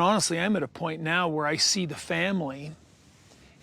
Honestly, I'm at a point now where I see the family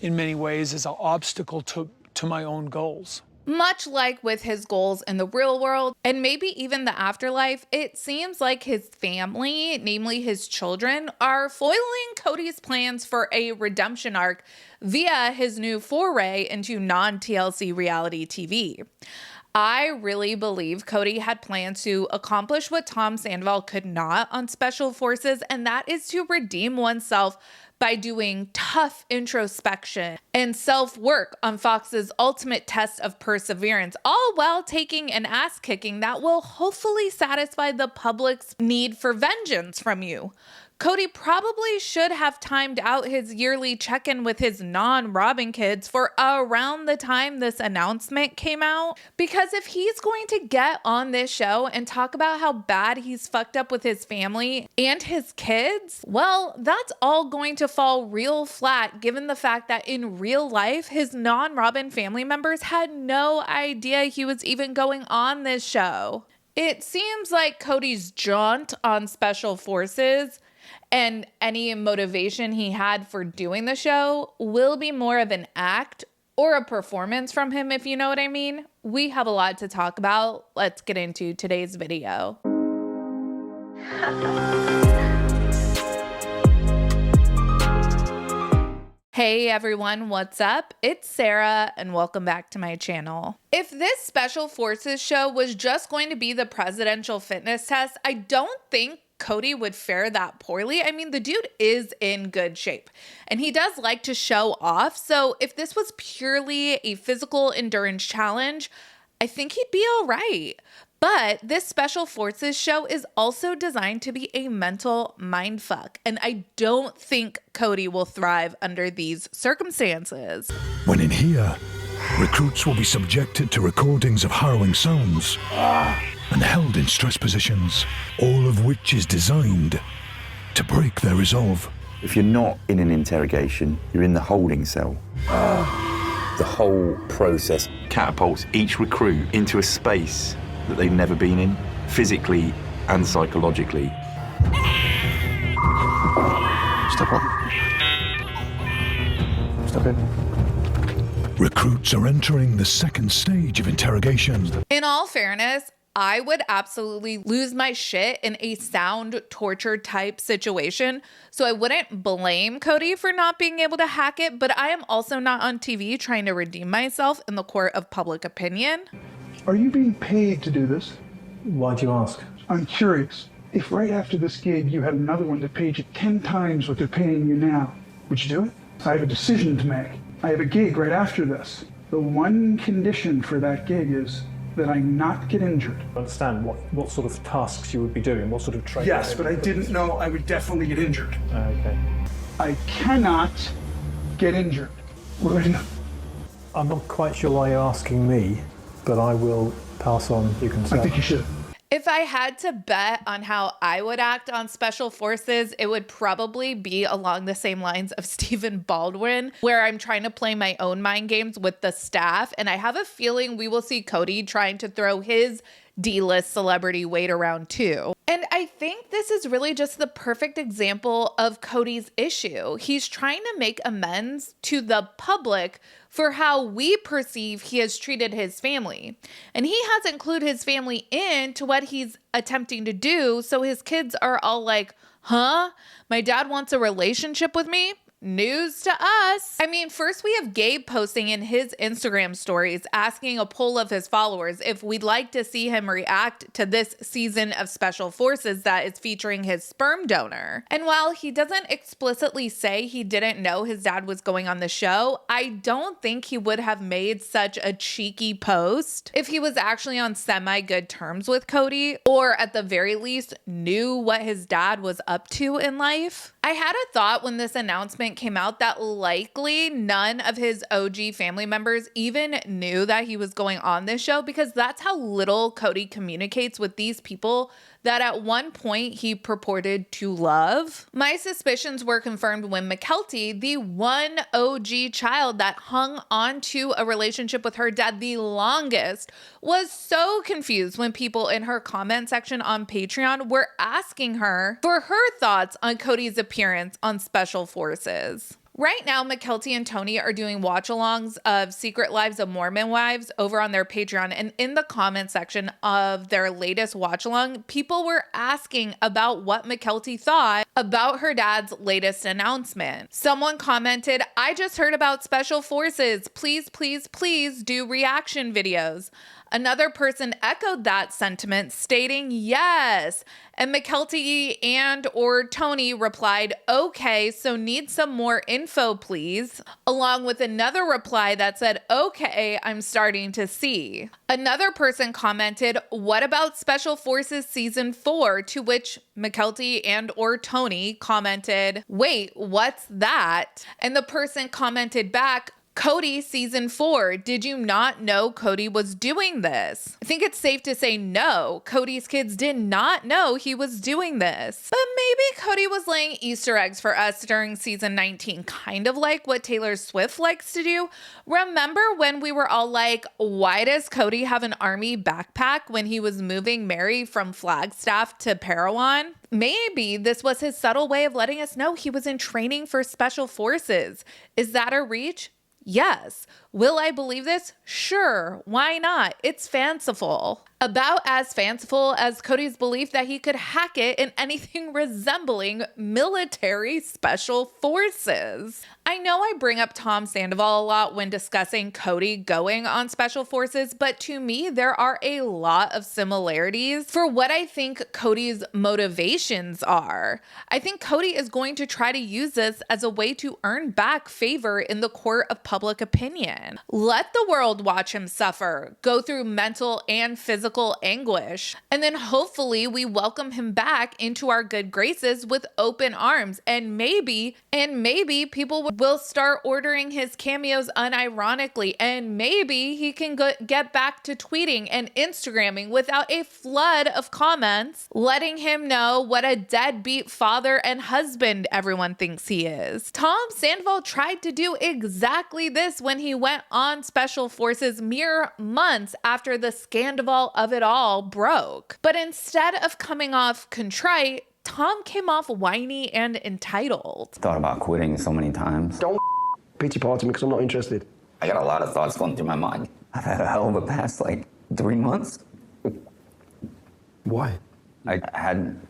in many ways as an obstacle to my own goals. Much like with his goals in the real world and maybe even the afterlife, it seems like his family, namely his children, are foiling Kody's plans for a redemption arc via his new foray into non-TLC reality TV. I really believe Kody had planned to accomplish what Tom Sandoval could not on Special Forces, and that is to redeem oneself by doing tough introspection and self-work on Fox's ultimate test of perseverance, all while taking an ass kicking that will hopefully satisfy the public's need for vengeance from you. Kody probably should have timed out his yearly check-in with his non-Robin kids for around the time this announcement came out. Because if he's going to get on this show and talk about how bad he's fucked up with his family and his kids, well, that's all going to fall real flat given the fact that in real life, his non-Robin family members had no idea he was even going on this show. It seems like Kody's jaunt on Special Forces and any motivation he had for doing the show will be more of an act or a performance from him, if you know what I mean. We have a lot to talk about. Let's get into today's video. Hey everyone, what's up? It's Sarah and welcome back to my channel. If this Special Forces show was just going to be the presidential fitness test, I don't think Kody would fare that poorly. I mean, the dude is in good shape and he does like to show off. So if this was purely a physical endurance challenge, I think he'd be all right. But this Special Forces show is also designed to be a mental mindfuck, and I don't think Kody will thrive under these circumstances. When in here, recruits will be subjected to recordings of harrowing sounds and held in stress positions, all of which is designed to break their resolve. If you're not in an interrogation, you're in the holding cell. The whole process catapults each recruit into a space that they've never been in, physically and psychologically. Step up. Step in. Recruits are entering the second stage of interrogation. In all fairness, I would absolutely lose my shit in a sound torture type situation. So I wouldn't blame Kody for not being able to hack it, but I am also not on TV trying to redeem myself in the court of public opinion. Are you being paid to do this? Why do you ask? I'm curious. If right after this gig you had another one that paid you 10 times what they're paying you now, would you do it? I have a decision to make. I have a gig right after this. The one condition for that gig is that I not get injured. I understand what sort of tasks you would be doing, what sort of training. Yes, but I didn't know I would definitely get injured. Okay. I cannot get injured. What do I do? I'm not quite sure why you're asking me, but I will pass on. You can say. I think you should. If I had to bet on how I would act on Special Forces, it would probably be along the same lines of Stephen Baldwin, where I'm trying to play my own mind games with the staff. And I have a feeling we will see Kody trying to throw his D-list celebrity weight around too. And I think this is really just the perfect example of Kody's issue. He's trying to make amends to the public for how we perceive he has treated his family. And he hasn't included his family into what he's attempting to do, so his kids are all like, huh? My dad wants a relationship with me? News to us. I mean, first we have Gabe posting in his Instagram stories asking a poll of his followers if we'd like to see him react to this season of Special Forces that is featuring his sperm donor. And while he doesn't explicitly say he didn't know his dad was going on the show, I don't think he would have made such a cheeky post if he was actually on semi-good terms with Kody, or at the very least knew what his dad was up to in life. I had a thought when this announcement came out that likely none of his OG family members even knew that he was going on this show, because that's how little Kody communicates with these people that at one point he purported to love? My suspicions were confirmed when Mykelti, the one OG child that hung on to a relationship with her dad the longest, was so confused when people in her comment section on Patreon were asking her for her thoughts on Kody's appearance on Special Forces. Right now, Mykelti and Tony are doing watch-alongs of Secret Lives of Mormon Wives over on their Patreon, and in the comment section of their latest watch-along, people were asking about what Mykelti thought about her dad's latest announcement. Someone commented, "I just heard about Special Forces. Please, please, please do reaction videos." Another person echoed that sentiment, stating yes. And Mykelti and or Tony replied, "Okay, so need some more info, please." Along with another reply that said, "Okay, I'm starting to see." Another person commented, "What about Special Forces Season 4?" To which Mykelti and or Tony commented, "Wait, what's that?" And the person commented back, "Kody Season 4, did you not know Kody was doing this?" I think it's safe to say no, Kody's kids did not know he was doing this. But maybe Kody was laying Easter eggs for us during Season 19, kind of like what Taylor Swift likes to do. Remember when we were all like, why does Kody have an army backpack when he was moving Mary from Flagstaff to Parowan? Maybe this was his subtle way of letting us know he was in training for Special Forces. Is that a reach? Yes. Will I believe this? Sure. Why not? It's fanciful. About as fanciful as Kody's belief that he could hack it in anything resembling military special forces. I know I bring up Tom Sandoval a lot when discussing Kody going on Special Forces, but to me, there are a lot of similarities for what I think Kody's motivations are. I think Kody is going to try to use this as a way to earn back favor in the court of public opinion. Let the world watch him suffer, go through mental and physical anguish, and then hopefully we welcome him back into our good graces with open arms, and maybe people will start ordering his cameos unironically, and maybe he can get back to tweeting and Instagramming without a flood of comments letting him know what a deadbeat father and husband everyone thinks he is. Tom Sandoval tried to do exactly this when he went on Special Forces mere months after the scandal of it all broke. But instead of coming off contrite, Tom came off whiny and entitled. Thought about quitting so many times. Don't pity party me because I'm not interested. I got a lot of thoughts going through my mind. I've had a hell of a past, 3 months. Why? I had,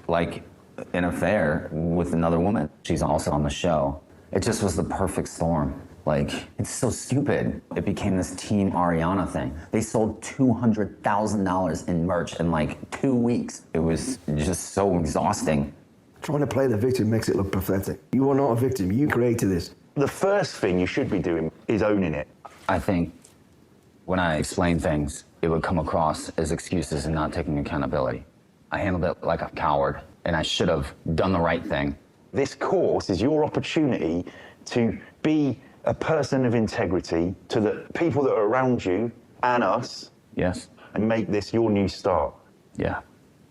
an affair with another woman. She's also on the show. It just was the perfect storm. It's so stupid. It became this Team Ariana thing. They sold $200,000 in merch in 2 weeks. It was just so exhausting. Trying to play the victim makes it look pathetic. You are not a victim. You created this. The first thing you should be doing is owning it. I think when I explain things, it would come across as excuses and not taking accountability. I handled it like a coward, and I should have done the right thing. This course is your opportunity to be a person of integrity to the people that are around you and us. Yes. And make this your new start. Yeah,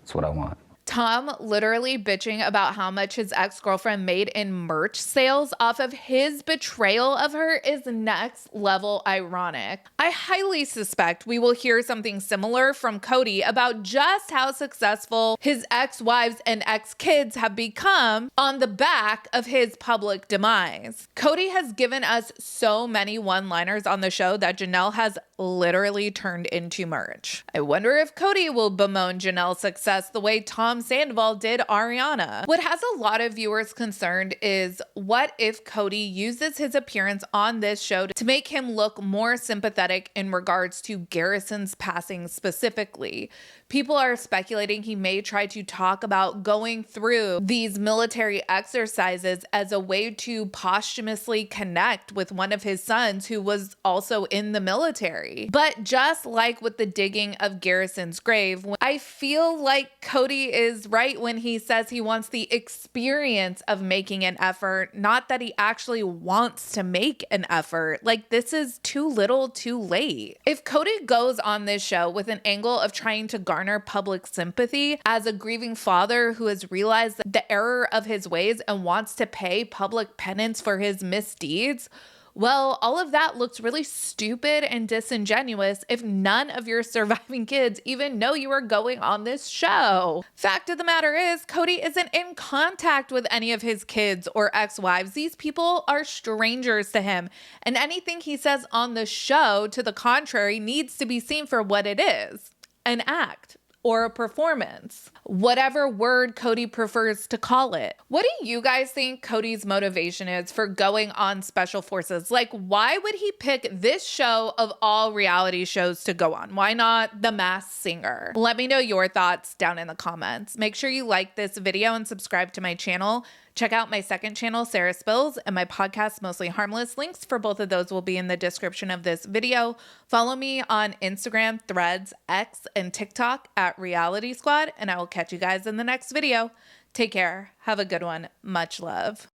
that's what I want. Tom literally bitching about how much his ex-girlfriend made in merch sales off of his betrayal of her is next level ironic. I highly suspect we will hear something similar from Kody about just how successful his ex-wives and ex-kids have become on the back of his public demise. Kody has given us so many one-liners on the show that Janelle has literally turned into merch. I wonder if Kody will bemoan Janelle's success the way Tom Sandoval did Ariana. What has a lot of viewers concerned is what if Kody uses his appearance on this show to make him look more sympathetic in regards to Garrison's passing specifically. People are speculating he may try to talk about going through these military exercises as a way to posthumously connect with one of his sons who was also in the military. story. But just like with the digging of Garrison's grave, I feel like Kody is right when he says he wants the experience of making an effort, not that he actually wants to make an effort. Like, this is too little too late. If Kody goes on this show with an angle of trying to garner public sympathy as a grieving father who has realized the error of his ways and wants to pay public penance for his misdeeds, well, all of that looks really stupid and disingenuous if none of your surviving kids even know you are going on this show. Fact of the matter is, Kody isn't in contact with any of his kids or ex-wives. These people are strangers to him, and anything he says on the show to the contrary needs to be seen for what it is: an act or a performance, whatever word Kody prefers to call it. What do you guys think Kody's motivation is for going on Special Forces? Like, why would he pick this show of all reality shows to go on? Why not The Masked Singer? Let me know your thoughts down in the comments. Make sure you like this video and subscribe to my channel. Check out my second channel, Sarah Spills, and my podcast, Mostly Harmless. Links for both of those will be in the description of this video. Follow me on Instagram, Threads, X, and TikTok at Reality Squad, and I will catch you guys in the next video. Take care. Have a good one. Much love.